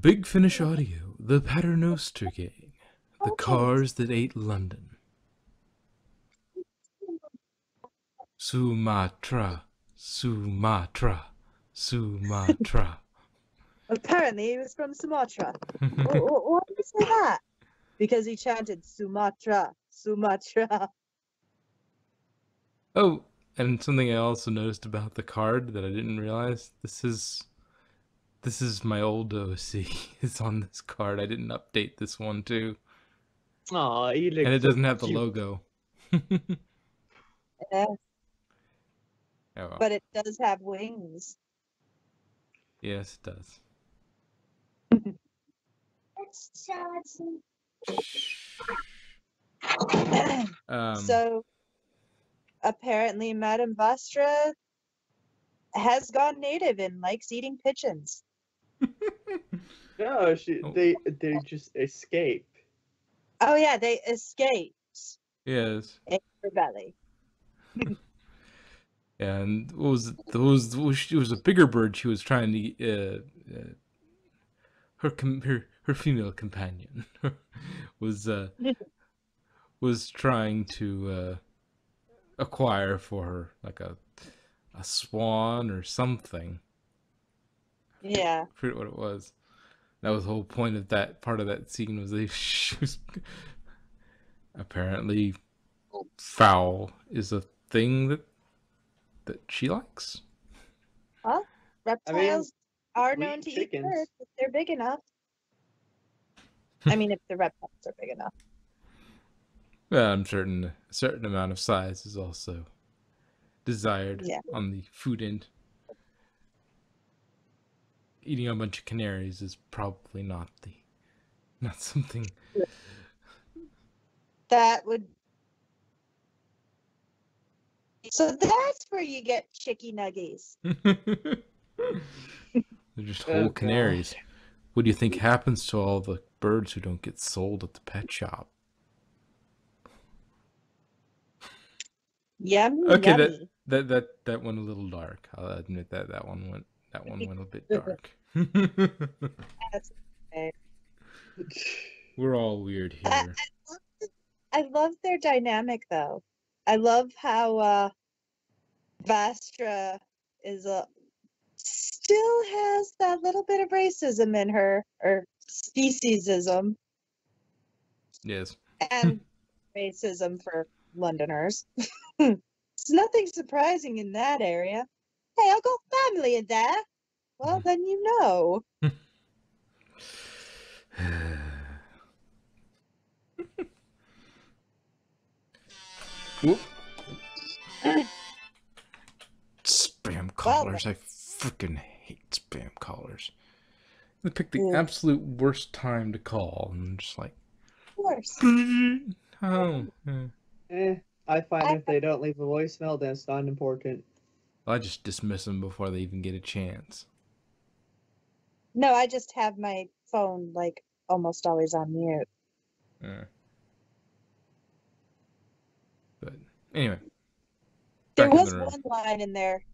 Big Finish Audio, the Paternoster Gang, the Okay. cars that ate London. Sumatra, Sumatra, Sumatra. Apparently, he was from Sumatra. Why did he say that? Because he chanted Sumatra, Sumatra. Oh, and something I also noticed about the card that I didn't realize. This is my old OC. It's on this card. I didn't update this one too. Aw, you look And it so doesn't have the cute. logo. Yeah, Oh well. but it does have wings. Yes, it does. So apparently, Madame Vastra has gone native and likes eating pigeons. No, Oh. they just escape. Oh yeah, they escaped Yes. in her belly. Yeah, and it was a bigger bird. She was trying to her female companion was trying to acquire for her like a swan or something. Yeah. I forget what it was. That was the whole point of that part of that scene was she was apparently fowl is a thing that she likes. Well, reptiles are known to eat chickens. birds if they're big enough. I mean, if the reptiles are big enough. Well, I'm certain a certain amount of size is also desired on the food end. Eating a bunch of canaries is probably not something. That would. So that's where you get chicky nuggies. They're just whole canaries. What do you think happens to all the birds who don't get sold at the pet shop? Yummy, Okay, yummy. that went a little dark. I'll admit that one went a bit dark. That's okay. We're all weird here. I love their dynamic though. I love how Vastra is still has that little bit of racism in her, or speciesism, Yes. and racism for Londoners. It's nothing surprising in that area. Hey, I'll go family in there. Well, then you know. Whoop. Spam callers. I freaking hate spam callers. They pick the absolute worst time to call, and I'm just like, Of course. oh. I find if they don't leave a voicemail, then it's not important. I just dismiss them before they even get a chance. No, I just have my phone like almost always on mute. But anyway, there was one line in there,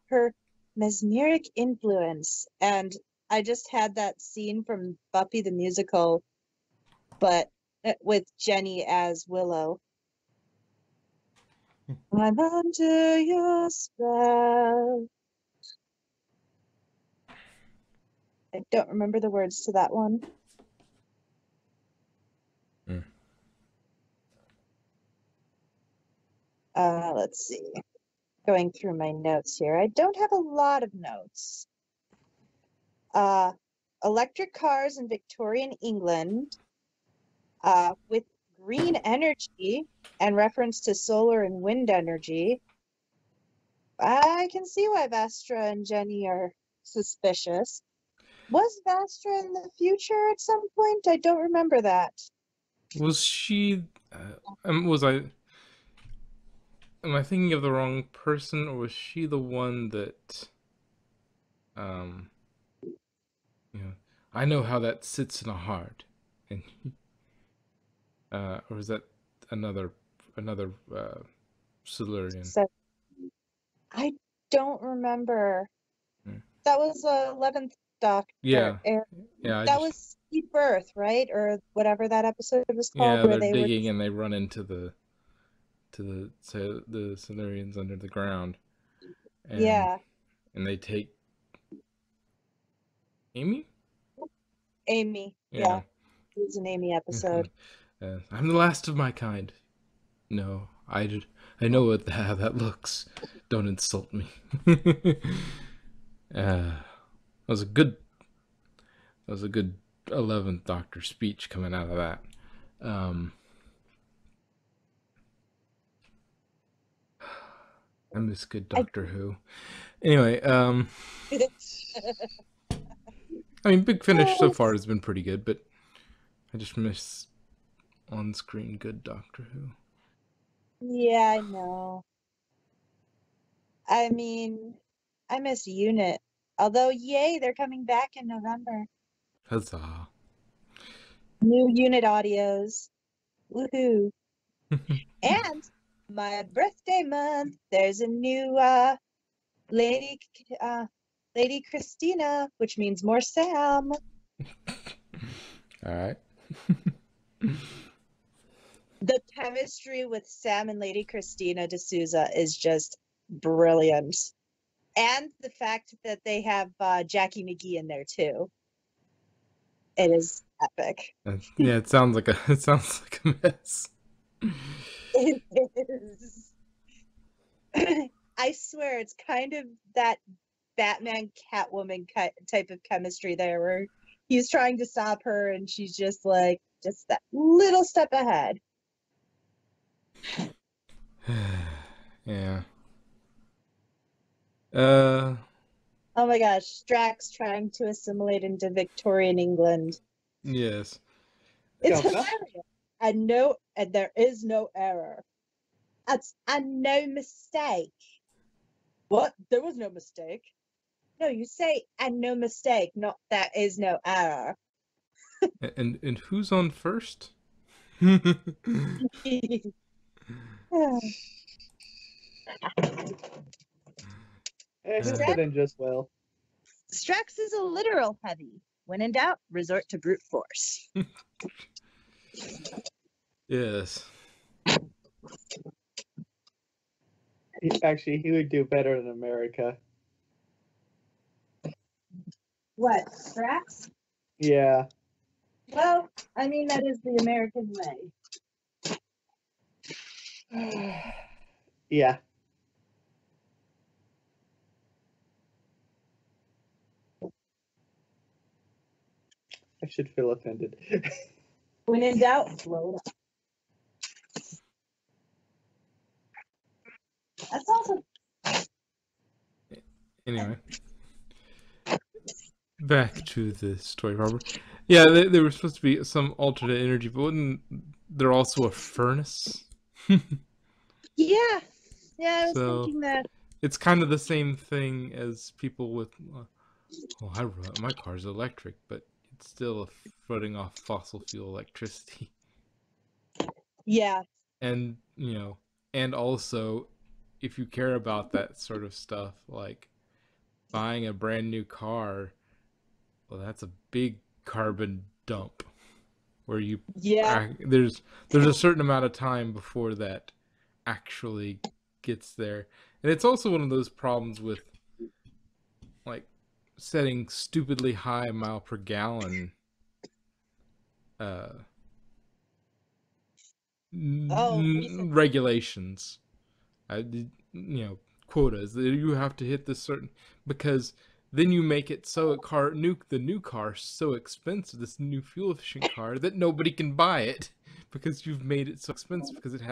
her mesmeric influence, and I just had that scene from Buffy the Musical, but with Jenny as Willow. I'm under your spell. I don't remember the words to that one. Let's see. Going through my notes here. I don't have a lot of notes. Electric cars in Victorian England with green energy and reference to solar and wind energy. I can see why Vastra and Jenny are suspicious. Was Vastra in the future at some point? I don't remember that. Was she? Am I thinking of the wrong person, or was she the one that? I know how that sits in a heart, and or was that another Silurian? So, I don't remember. That was 11th doctor. Yeah. And Yeah, that was Steve Birth, right? Or whatever that episode was called, yeah, where they're they were. digging and they run into the Silurians under the ground, and Yeah, they take Amy. Amy. Yeah. Yeah, it was an Amy episode. I'm the last of my kind. No, I know how that looks. Don't insult me. That was a good 11th Doctor speech coming out of that. I miss good Doctor Who. Anyway, I mean, Big Finish so far has been pretty good, but I just miss on-screen good Doctor Who. Yeah, I know. I mean, I miss Unit. Although, yay, they're coming back in November. Huzzah. New Unit audios. Woohoo. And my birthday month, there's a new Lady Christina, which means more Sam. All right. The chemistry with Sam and Lady Christina D'Souza is just brilliant. And the fact that they have Jackie McGee in there too. It is epic. Yeah, it sounds like a mess. It is. I swear it's kind of that Batman Catwoman type of chemistry there where he's trying to stop her and she's just like just that little step ahead. Yeah. Oh my gosh, Strax trying to assimilate into Victorian England. Yes. It's hilarious. And there is no error. And no mistake. What? There was no mistake. No, you say and no mistake, not there is no error. And who's on first? He'll fit in just well. Strax is a literal heavy. When in doubt, resort to brute force. Yes. Actually, he would do better in America. What, Strax? Yeah. Well, I mean, that is the American way. Yeah. I should feel offended. When in doubt, blow it up. That's awesome. Anyway. Back to the story, Robert. Yeah, there was supposed to be some alternate energy, but wasn't there also a furnace? Yeah. Yeah, I was So, thinking that. it's kind of the same thing as people with, my car's electric, but it's still floating off fossil fuel electricity. Yeah. And, and also, if you care about that sort of stuff, like buying a brand new car, well, that's a big carbon dump where there's a certain amount of time before that actually gets there. And it's also one of those problems with like setting stupidly high mile per gallon regulations. Quotas that you have to hit this certain, because then you make it so the new car so expensive, this new fuel efficient car, that nobody can buy it because you've made it so expensive because they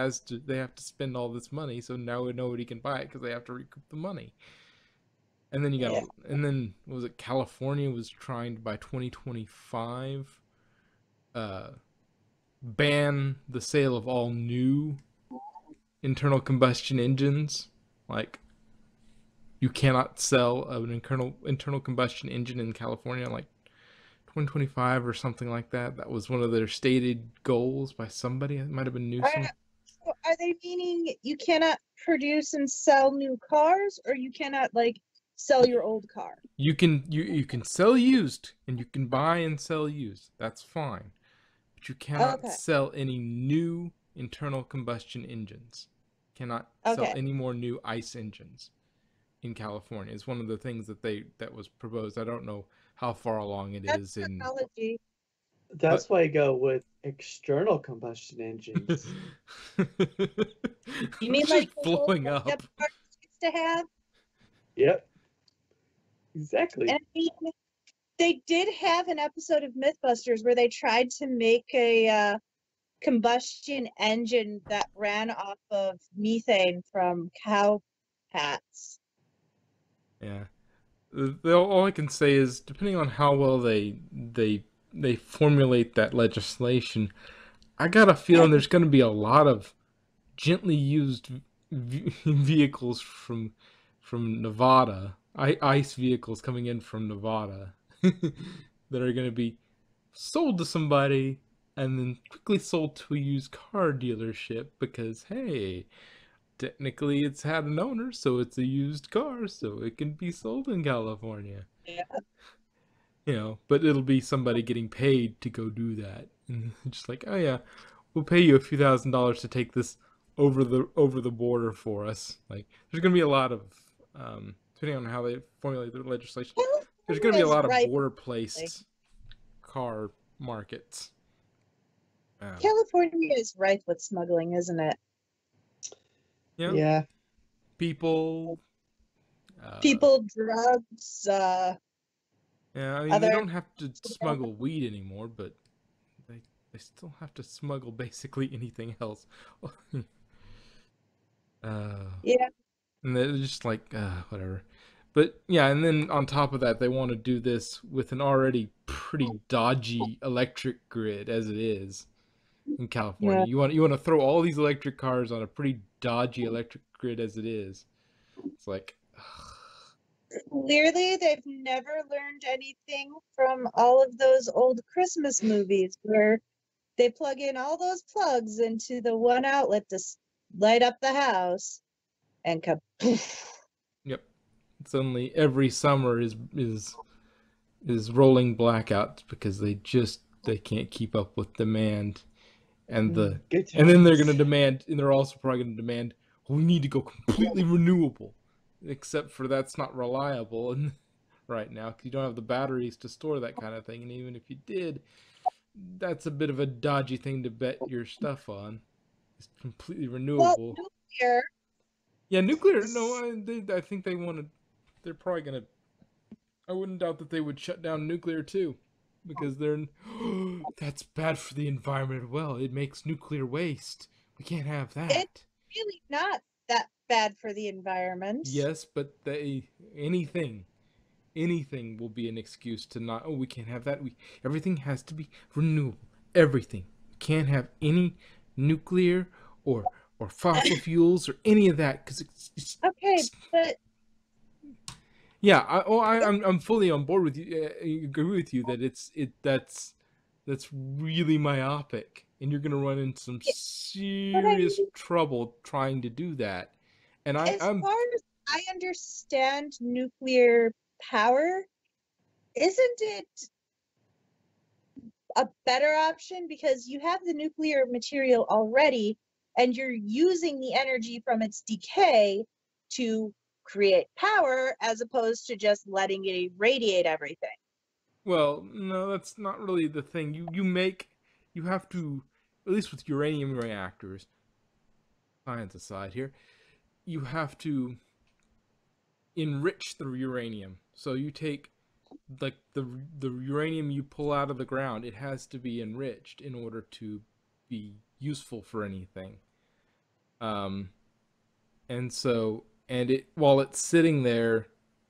have to spend all this money, so now nobody can buy it because they have to recoup the money. And then what was it, California was trying to by 2025 ban the sale of all new internal combustion engines. Like, you cannot sell an internal combustion engine in California like 2025 or something like that. That was one of their stated goals by somebody. It might have been Newsom. Are they meaning you cannot produce and sell new cars, or you cannot like sell your old car. You can sell used and you can buy and sell used. That's fine. But you cannot Okay. sell any new internal combustion engines. Cannot sell Okay. any more new ICE engines in California. It's one of the things that was proposed. I don't know how far along it That's is in technology. That's what. why I go with external combustion engines. You mean like Just the old blowing step up. cars used to have? Yep, And exactly. I mean, they did have an episode of Mythbusters where they tried to make a combustion engine that ran off of methane from cow pats. Yeah. All I can say is, depending on how well they formulate that legislation, I got a feeling there's going to be a lot of gently used vehicles from Nevada, ICE vehicles coming in from Nevada that are going to be sold to somebody and then quickly sold to a used car dealership because hey, technically it's had an owner, so it's a used car, so it can be sold in California. Yeah. But it'll be somebody getting paid to go do that. And just like, oh yeah, we'll pay you a few $1,000s to take this over the border for us. Like, there's gonna be a lot of depending on how they formulate their legislation, there's gonna be California a is lot of ripe. border placed car markets. California is rife with smuggling, isn't it? Yeah, Yeah, people. People, drugs, Yeah, I mean they other. don't have to smuggle weed anymore, but they they still have to smuggle basically anything else. uh, Yeah. and they're just like whatever. But yeah, and then on top of that, they want to do this with an already pretty dodgy electric grid as it is in California. Yeah. You want to throw all these electric cars on a pretty dodgy electric grid as it is. It's like Clearly, they've never learned anything from all of those old Christmas movies where they plug in all those plugs into the one outlet to light up the house and kapoof. yep. Suddenly every summer is rolling blackouts because they can't keep up with demand and good and then they're times. gonna demand and they're also probably gonna demand we need to go completely renewable, except for that's not reliable and right now because you don't have the batteries to store that kind of thing, and even if you did, that's a bit of a dodgy thing to bet your stuff on. It's completely Well, renewable. nuclear. Yeah, nuclear. No, I think they want to. They're probably gonna. I wouldn't doubt that they would shut down nuclear too, because they're that's bad for the environment. Well, it makes nuclear waste. We can't have It's that. really not that bad for the environment. Yes, but anything will be an excuse to not. Oh, we can't have that. We everything has to be renewable. Everything. We can't have any nuclear or fossil fuels or any of that because Okay, but yeah. I'm fully on board with you. I agree with you that that's really myopic, and you're gonna run into some but I serious mean, trouble trying to do that. And as I'm far as I understand nuclear power, isn't it a better option because you have the nuclear material already and you're using the energy from its decay to create power as opposed to just letting it irradiate everything. Well, no, that's not really the thing. You have to, at least with uranium reactors, science aside here, you have to enrich the uranium. So you take like the uranium you pull out of the ground, it has to be enriched in order to be useful for anything. Um, and so and it while it's sitting there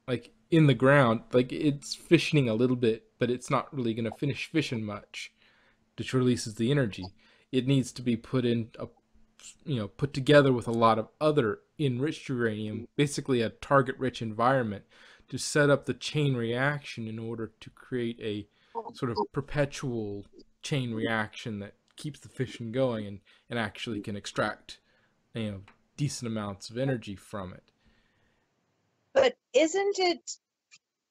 like in the ground, like it's fissioning a little bit, but it's not really going to finish fishing much, which releases the energy. It needs to be put together with a lot of other enriched uranium, basically a target rich environment, to set up the chain reaction in order to create a sort of perpetual chain reaction that keeps the fission going and actually can extract decent amounts of energy from it. But isn't it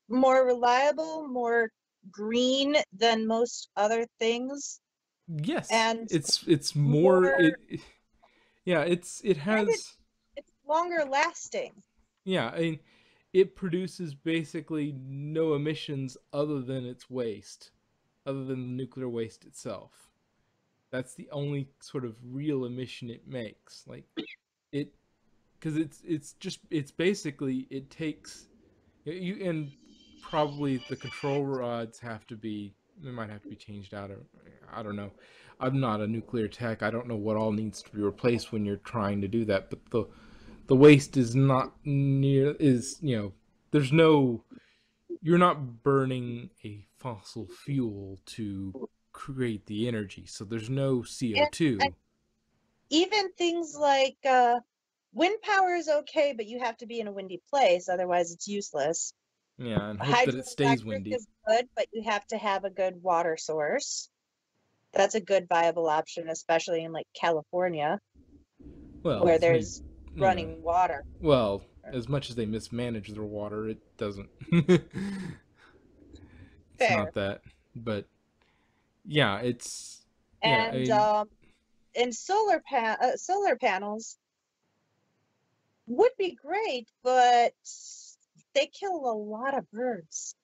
more reliable, more green than most other things, Yes, and it's more more, yeah, it and has it's longer lasting? yeah, I mean, it produces basically no emissions other than its waste, other than the nuclear waste itself. That's the only sort of real emission it makes. Like it, because it's just it's basically it takes you and probably the control rods have to be they might have to be changed out or I don't know. I'm not a nuclear tech. I don't know what all needs to be replaced when you're trying to do that. But the waste is not near is there's no you're not burning a fossil fuel to create the energy, so there's no And CO2. even things like wind power is okay, but you have to be in a windy place, otherwise it's useless. Yeah, and hope that it stays Hydroelectric windy. is good, but you have to have a good water source. That's a good viable option, especially in like California, Well, where as many, there's you know, running water. well, as much as they mismanage their water, it doesn't. It's Fair. not that, but yeah, it's yeah. I And mean, solar panels would be great, but they kill a lot of birds.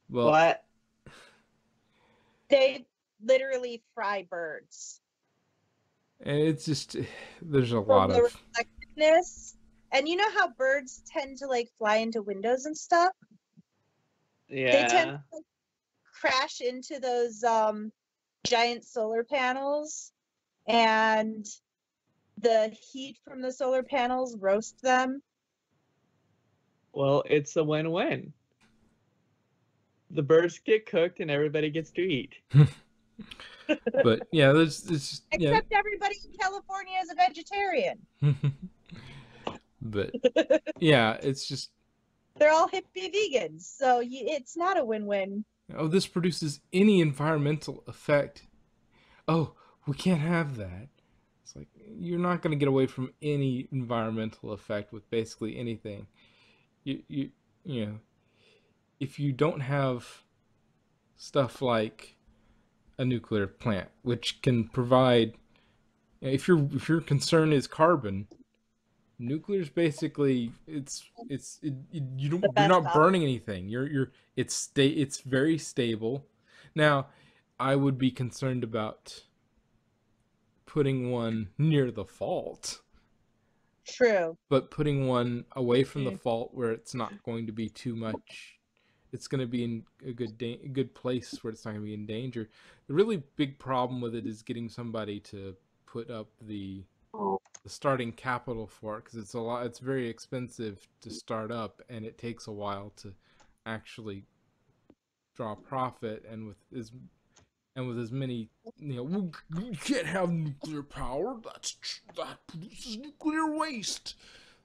well, What? They literally fry birds it's just there's a from lot the of reflectiveness. And you know how birds tend to like fly into windows and stuff? They tend Yeah. to like, crash into those giant solar panels, and the heat from the solar panels roast them. Well, it's a win-win. The birds get cooked and everybody gets to eat. but yeah, there's it's yeah. Except everybody in California is a vegetarian. But yeah, it's just They're all hippie vegans, so it's not a win-win. this produces any environmental effect. Oh, we can't have that. It's like you're not going to get away from any environmental effect with basically anything. You you know, if you don't have stuff like a nuclear plant which can provide if your concern is carbon, nuclear is basically The you're best not option. burning anything. It's very stable. Now, I would be concerned about putting one near the fault, True. but putting one away from the fault where it's not going to be too much. It's going to be in a good place where it's not going to be in danger. The really big problem with it is getting somebody to put up the starting capital for it, because it's very expensive to start up, and it takes a while to actually draw profit. And with as many, we can't have nuclear power. That produces nuclear waste.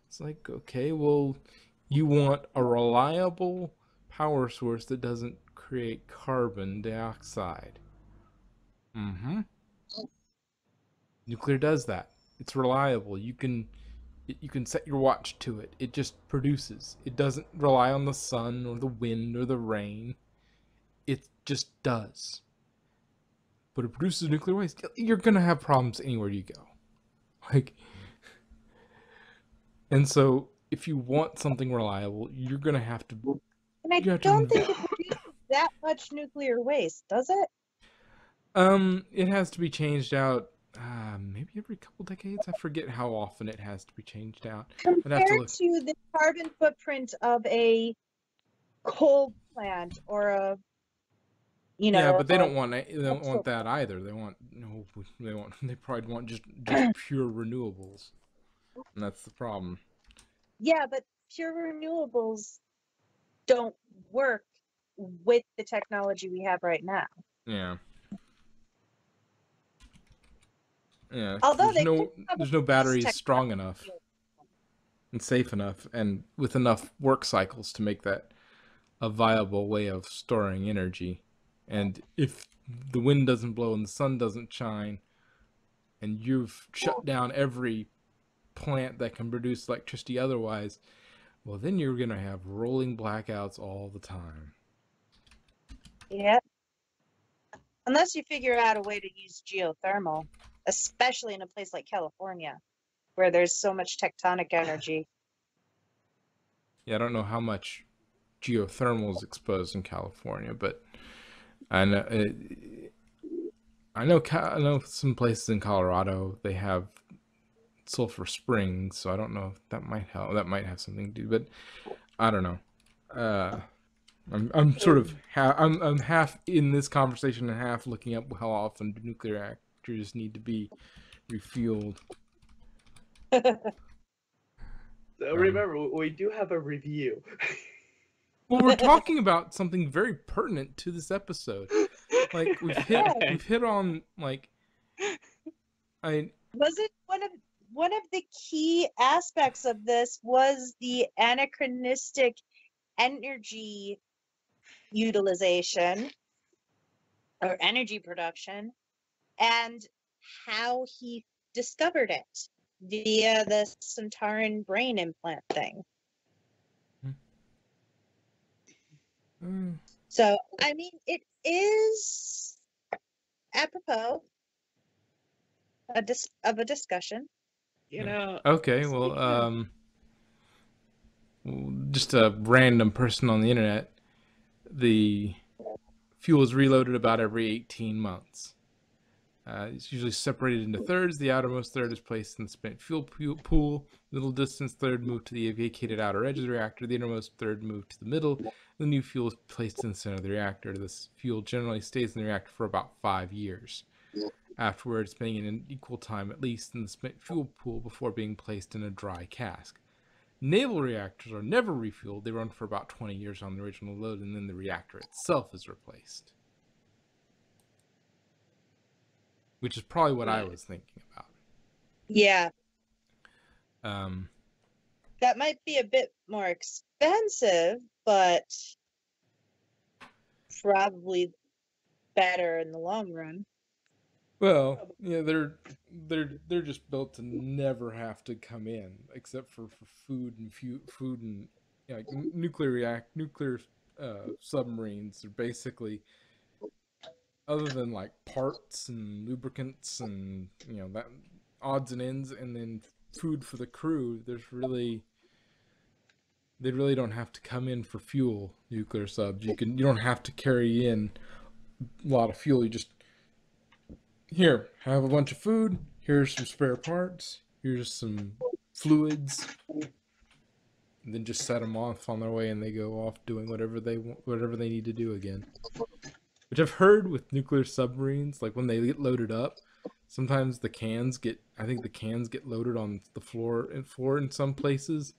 It's like, okay, well, you want a reliable power source that doesn't create carbon dioxide. Mm-hmm. Nuclear does that. It's reliable. You can set your watch to it. It just produces. It doesn't rely on the sun or the wind or the rain. It just does. But it produces nuclear waste. You're gonna have problems anywhere you go. Like, and so if you want something reliable, you're gonna have to. And I You have don't to. think it produces that much nuclear waste, does it? It has to be changed out. Maybe every couple decades. I forget how often it has to be changed out. I'd have to Compared look. to the carbon footprint of a coal plant or Yeah, but they a don't want petrol that plant. either. They want no. They probably want just pure renewables, and that's the problem. Yeah, but pure renewables don't work with the technology we have right now. Yeah, yeah. 'Cause Although they do have a there's no boost batteries strong enough technology. and safe enough, and with enough work cycles to make that a viable way of storing energy. And if the wind doesn't blow and the sun doesn't shine, and you've shut down every plant that can produce electricity otherwise, well, then you're going to have rolling blackouts all the time. Yeah. Unless you figure out a way to use geothermal, especially in a place like California, where there's so much tectonic energy. Yeah, I don't know how much geothermal is exposed in California, but I know I know some places in Colorado they have sulfur springs, so I don't know if that might help. That might have something to do, but I don't know. Uh, I'm sort of I'm half in this conversation and half looking up how often do nuclear reactors need to be refueled. Remember, we do have a review. Well, we're talking about something very pertinent to this episode. Like we've hit on like I Was it one of the key aspects of this was the anachronistic energy utilization or energy production and how he discovered it via the Centauran brain implant thing. So, I mean, it is apropos of a discussion. You know. okay, just a random person on the internet. The fuel is reloaded about every 18 months. It's usually separated into thirds. The outermost third is placed in the spent fuel pool. Middle distance third moved to the vacated outer edge of the reactor. The innermost third moved to the middle. The new fuel is placed in the center of the reactor. This fuel generally stays in the reactor for about 5 years. Afterwards, spending an equal time at least in the spent fuel pool before being placed in a dry cask. Naval reactors are never refueled. They run for about 20 years on the original load, and then the reactor itself is replaced. Which is probably what I was thinking about. Yeah. Um, that might be a bit more expensive, but probably better in the long run. well, yeah, they're just built to never have to come in, except for food and food and like nuclear submarines are basically, other than like parts and lubricants and that odds and ends, and then food for the crew. They really don't have to come in for fuel. Nuclear subs, you don't have to carry in a lot of fuel. You just here have a bunch of food. Here's some spare parts. Here's some fluids. And then just set them off on their way, and they go off doing whatever they need to do again. Which I've heard with nuclear submarines, like when they get loaded up, sometimes the cans get loaded on the floor in some places,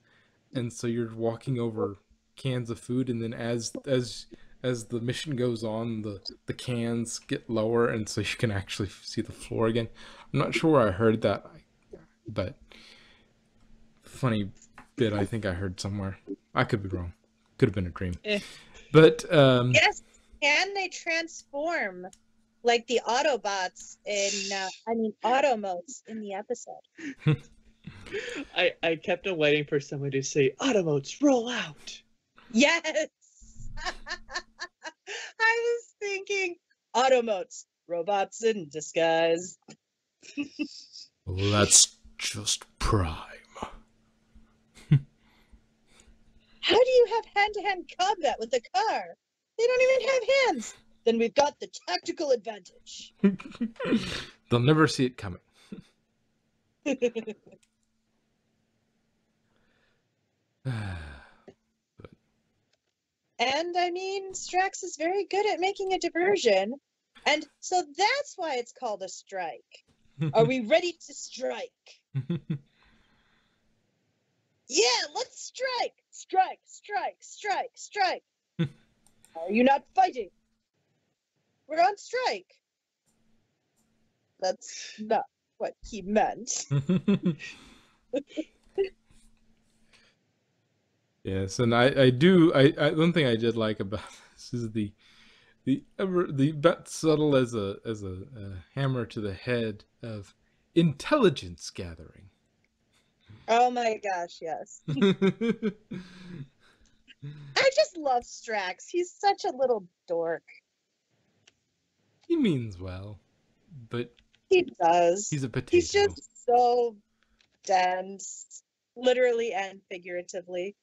and so you're walking over cans of food, and then as the mission goes on, the cans get lower, and so you can actually see the floor again. I'm not sure where I heard that, but funny bit I think I heard somewhere. I could be wrong. Could have been a dream. But yes, can they transform like the Autobots in Automotes in the episode? I kept on waiting for someone to say Automotes roll out. Yes. I was thinking Automotes, robots in disguise. That's just prime. How do you have hand-to-hand combat with a car? They don't even have hands. Then we've got the tactical advantage. They'll never see it coming. And I mean, Strax is very good at making a diversion. And so that's why it's called a strike. Are we ready to strike? Yeah, let's strike! Strike, strike, strike, strike. Are you not fighting? We're on strike. That's not what he meant. Yes, and I one thing I did like about this is the subtle as a hammer to the head of intelligence gathering. Oh my gosh, yes. I just love Strax. He's such a little dork. He means well, but He does. he's a He's potato. just so dense, literally and figuratively.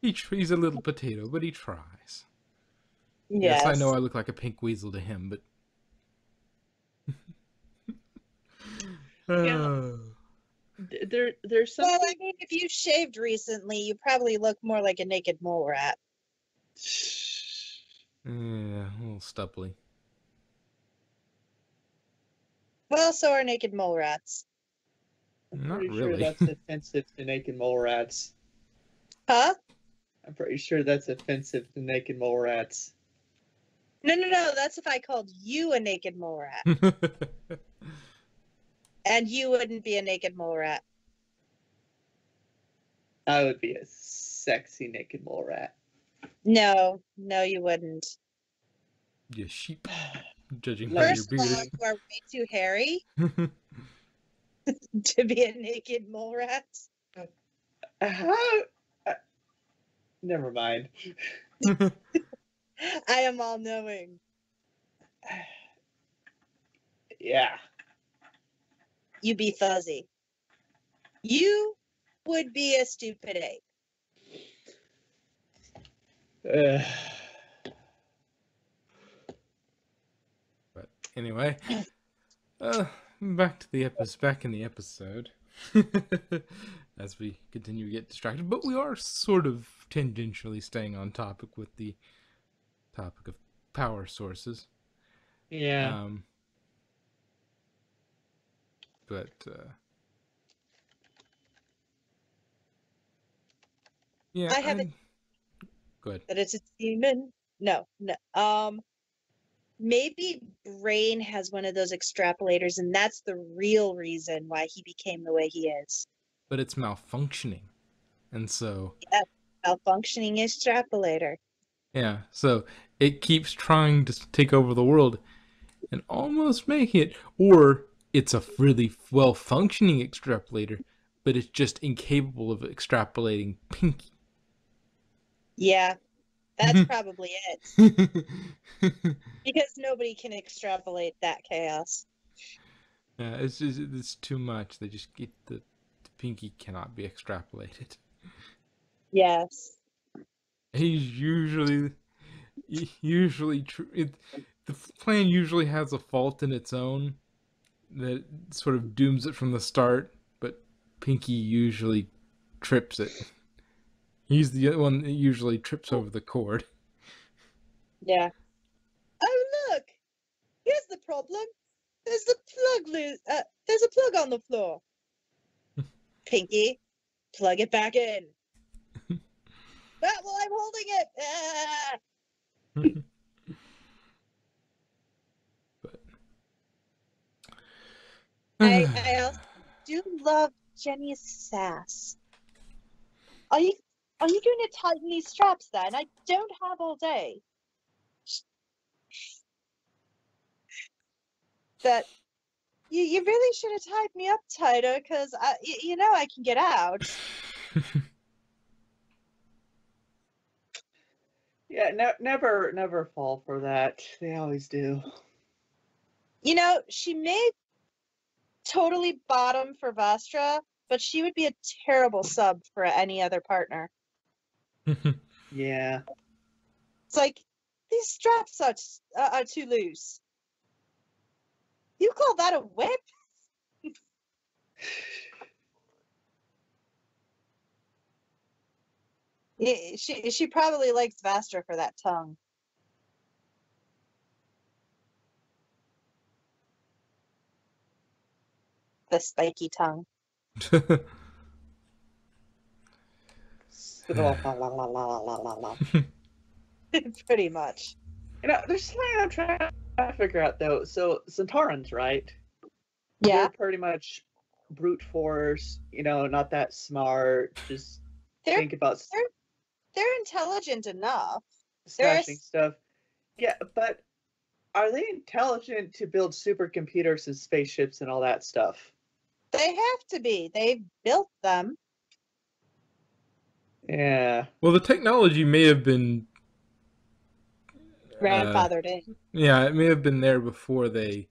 He's a little potato, but he tries. Yes, I know Yes. I look like a pink weasel to him, but Yeah, uh, there's Well, something. I mean, if you shaved recently, you probably look more like a naked mole rat. yeah, a little stubbly. Well, so are naked mole rats. I'm Not pretty sure really. that's offensive to naked mole rats. Huh? I'm pretty sure that's offensive to naked mole rats. No, no, no. That's if I called you a naked mole rat. And you wouldn't be a naked mole rat. I would be a sexy naked mole rat. No, no, you wouldn't. You sheep, judging by Let me. your First of all, beard. you are way too hairy to be a naked mole rat. How? uh, Never mind. I am all knowing. Yeah. You be fuzzy. You would be a stupid ape. Uh, But anyway, back to the back in the episode. As we continue to get distracted, but we are sort of tangentially staying on topic with the topic of power sources. yeah. But yeah, I have a good. that it's a demon. No, no. Maybe Brain has one of those extrapolators, and that's the real reason why he became the way he is. But it's malfunctioning, and so Yeah, malfunctioning extrapolator. yeah, so it keeps trying to take over the world and almost make it, or it's a really well functioning extrapolator, but it's just incapable of extrapolating Pinky. Yeah, that's probably it. Because nobody can extrapolate that chaos. Yeah, it's too much. They just get the Pinky cannot be extrapolated. Yes. He's usually the plan usually has a fault in its own that sort of dooms it from the start, but Pinky usually trips it. He's the one that usually trips over the cord. Yeah. Oh, look! Here's the problem. There's a there's a plug on the floor. Pinky, plug it back in. But well, I'm holding it. But I also do love Jenny's sass. Are you are you going to tighten these straps then? I don't have all day. That you really should have tied me up tighter, because you know I can get out. Yeah, never fall for that. They always do. You know, she may totally bottom for Vastra, but she would be a terrible sub for any other partner. Yeah. It's like, these straps are too loose. You call that a whip? She probably likes Vastra for that tongue. The spiky tongue. Pretty much. You know, there's something I'm trying to figure out though. So Centaurans, right? Yeah. They're pretty much brute force. You know, not that smart. Just think about They're intelligent enough. smashing stuff. Yeah, but Are they intelligent to build supercomputers and spaceships and all that stuff? They have to be. They've built them. Yeah. Well, the technology may have been, Grandfathered in. yeah, it may have been there before they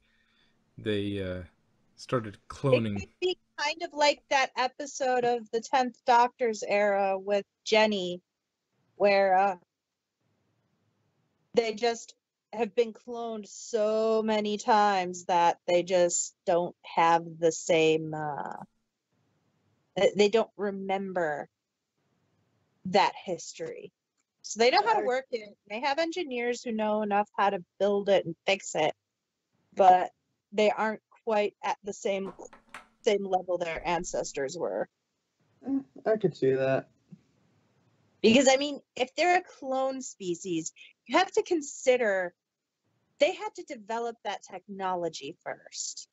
started It cloning. could be kind of like that episode of the 10th Doctor's era with Jenny, where they just have been cloned so many times that they just don't have the same, they don't remember that history. So they know how to work it. They have engineers who know enough how to build it and fix it, but they aren't quite at the same level their ancestors were. I could see that. Because, I mean, if they're a clone species, you have to consider they had to develop that technology first.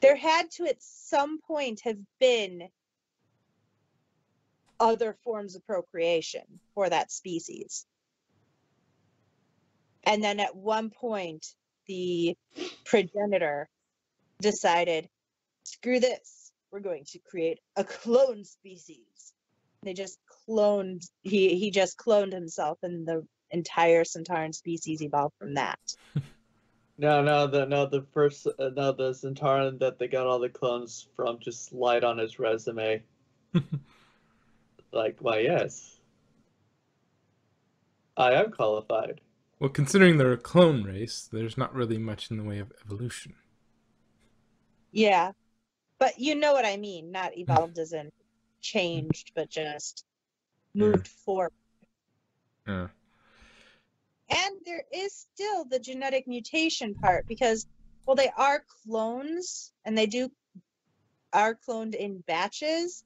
There had to, at some point, have been other forms of procreation for that species. And then at one point, the progenitor decided, screw this, we're going to create a clone species. They just cloned, he just cloned himself, and the entire Centauran species evolved from that. The Centauran that they got all the clones from just lied on his resume. Like, why, yes, I am qualified. Well, considering they're a clone race, there's not really much in the way of evolution. Yeah, but you know what I mean. Not evolved as in changed, but just moved forward. Yeah. And there is still the genetic mutation part because, well, they are clones and they are cloned in batches.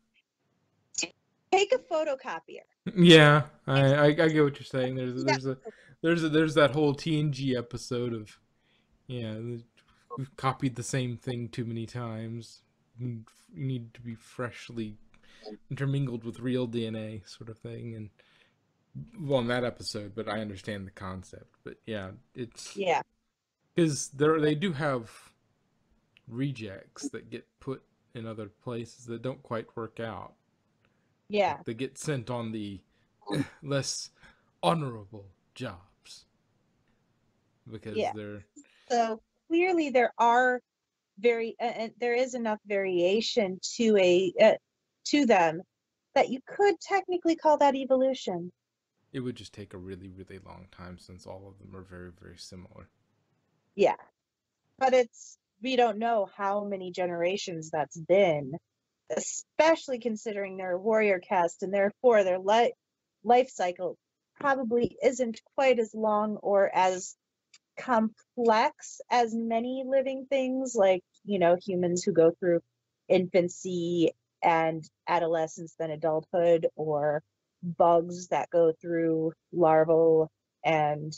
Take a photocopier. Yeah, I get what you're saying. There's that whole TNG episode of, yeah, we've copied the same thing too many times. You need to be freshly intermingled with real DNA, sort of thing. And well, in that episode, but I understand the concept. But yeah, it's because they do have rejects that get put in other places that don't quite work out. Yeah. Like they get sent on the less honorable jobs because they're, so clearly there are there is enough variation to them that you could technically call that evolution. it would just take a really, really long time since all of them are very, very similar. Yeah, but we don't know how many generations that's been, especially considering they're a warrior caste, and therefore their life cycle probably isn't quite as long or as complex as many living things, like, humans who go through infancy and adolescence, then adulthood, or bugs that go through larval and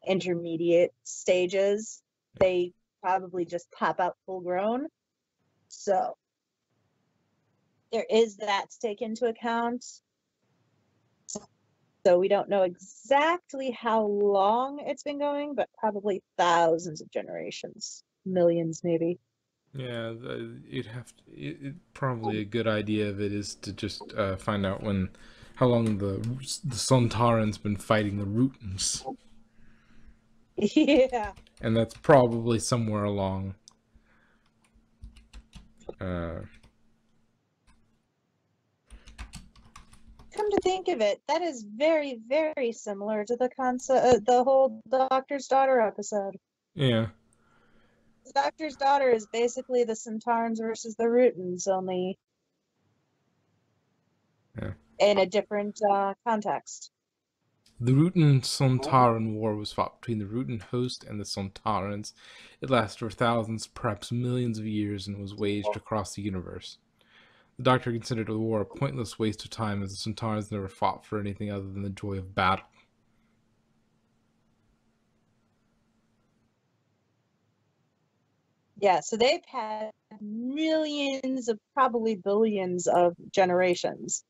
intermediate stages. They probably just pop out full grown. So there is that to take into account. So we don't know exactly how long it's been going, but probably thousands of generations, millions maybe. Yeah, probably a good idea of it is to just find out how long the Sontaran's been fighting the Rootans. Yeah. And that's probably somewhere along. Come to think of it, that is very, very similar to the concept, the whole Doctor's Daughter episode. Yeah. The Doctor's Daughter is basically the Centaurans versus the Rootans, only in a different context. The Rootan-Sontaran War was fought between the Rootan host and the Sontarans. It lasted for thousands, perhaps millions of years, and was waged across the universe. The Doctor considered the war a pointless waste of time, as the Sontarans never fought for anything other than the joy of battle. Yeah, so they've had millions of, probably billions of generations.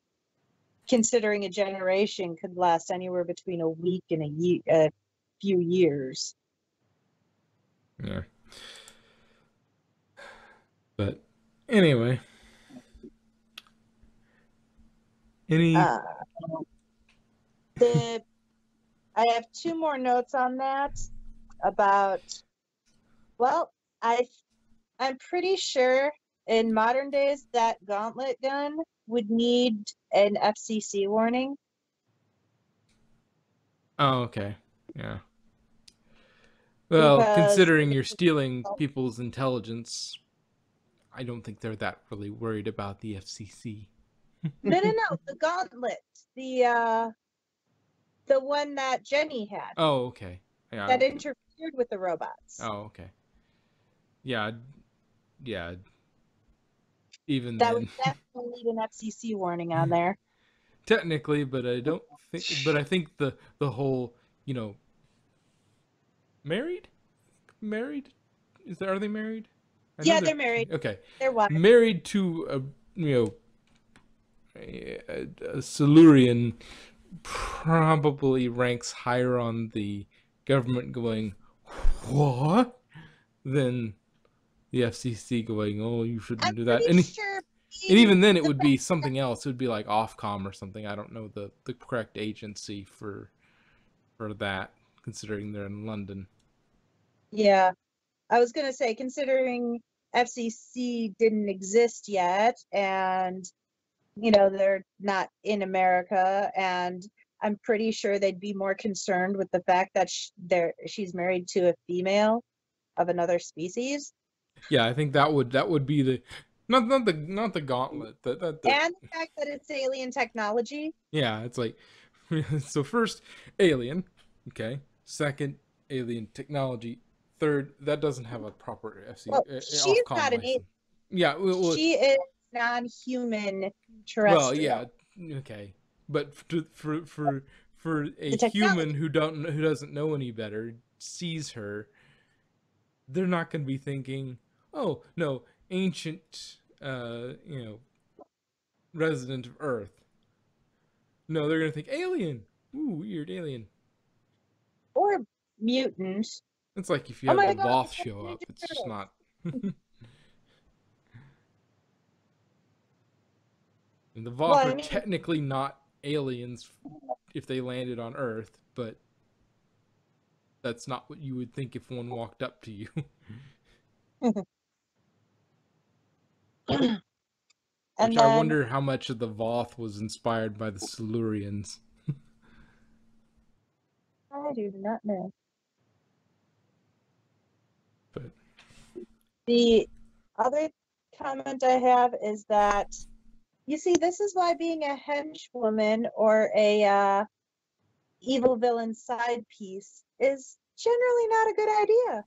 considering a generation could last anywhere between a week and a few years. Yeah. But anyway, any Uh, the I have two more notes on that about, well, I'm pretty sure in modern days that gauntlet gun would need an FCC warning. Oh, okay. Yeah. Well, Because considering you're stealing people's intelligence, I don't think they're that really worried about the FCC. no, the gauntlet, the one that Jenny had Oh, okay. Yeah. that interfered with the robots. Oh, okay. Yeah. Yeah. Even That then, would definitely need an FCC warning on there. technically, but I don't think. But I think the whole, married. Are they married? I know Yeah, they're married. Okay. They're wives. Married to a Silurian probably ranks higher on the government going, what? Than the FCC going, oh, you shouldn't do that. Pretty sure And even then, it would be something else. It would be like Ofcom or something. I don't know the correct agency for that, considering they're in London. Yeah, I was gonna say, considering FCC didn't exist yet, and they're not in America, and I'm pretty sure they'd be more concerned with the fact that she's married to a female of another species. Yeah, I think that would be the not the gauntlet And the fact that it's alien technology. Yeah, it's like so first alien, okay. Second alien technology. Third, that doesn't have a proper FC Well, she's Ofcom not an license. alien. Yeah, well, She is non-human terrestrial. well, yeah, okay, but for a The human who doesn't know any better sees her, they're not going to be thinking, oh no, ancient, resident of Earth. No, they're going to think alien. Ooh, weird alien. Or mutants. It's like if you Oh have my the God, Voth it's show Ninja up, it's just Turtles. not. And the Voth Well, I are mean, technically not aliens if they landed on Earth, but that's not what you would think if one walked up to you. and Which I then wonder how much of the Voth was inspired by the Silurians. I do not know. But The other comment I have is that, you see, this is why being a henchwoman or a evil villain side piece is generally not a good idea.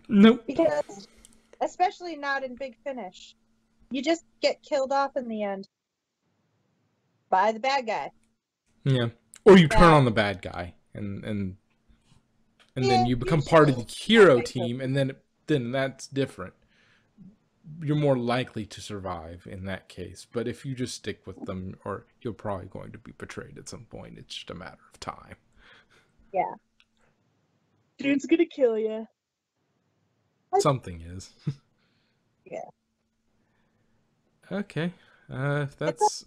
nope. Because, especially not in Big Finish, you just get killed off in the end by the bad guy. Yeah. Or you turn Yeah. on the bad guy and Yeah, then you become part of the usually hero not good. team, and then that's different. You're more likely to survive in that case. But if you just stick with them, or you're probably going to be betrayed at some point. It's just a matter of time. Yeah. Dude's gonna kill you. Something is. Yeah. Okay. If that's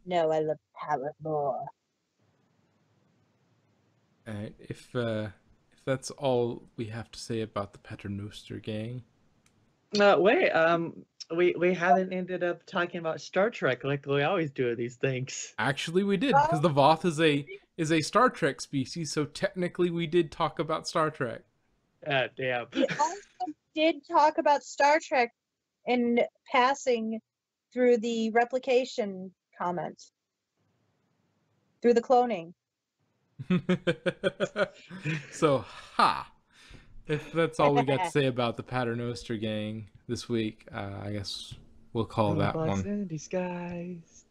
No, I love power more. if that's all we have to say about the Paternoster gang. Wait, we haven't ended up talking about Star Trek like we always do with these things. Actually, we did, because the Voth is a Star Trek species, so technically we did talk about Star Trek. Damn. We also did talk about Star Trek in passing through the replication comment, through the cloning. So, if that's all we got to say about the Paternoster gang this week, I guess we'll call that Robots one. in disguise.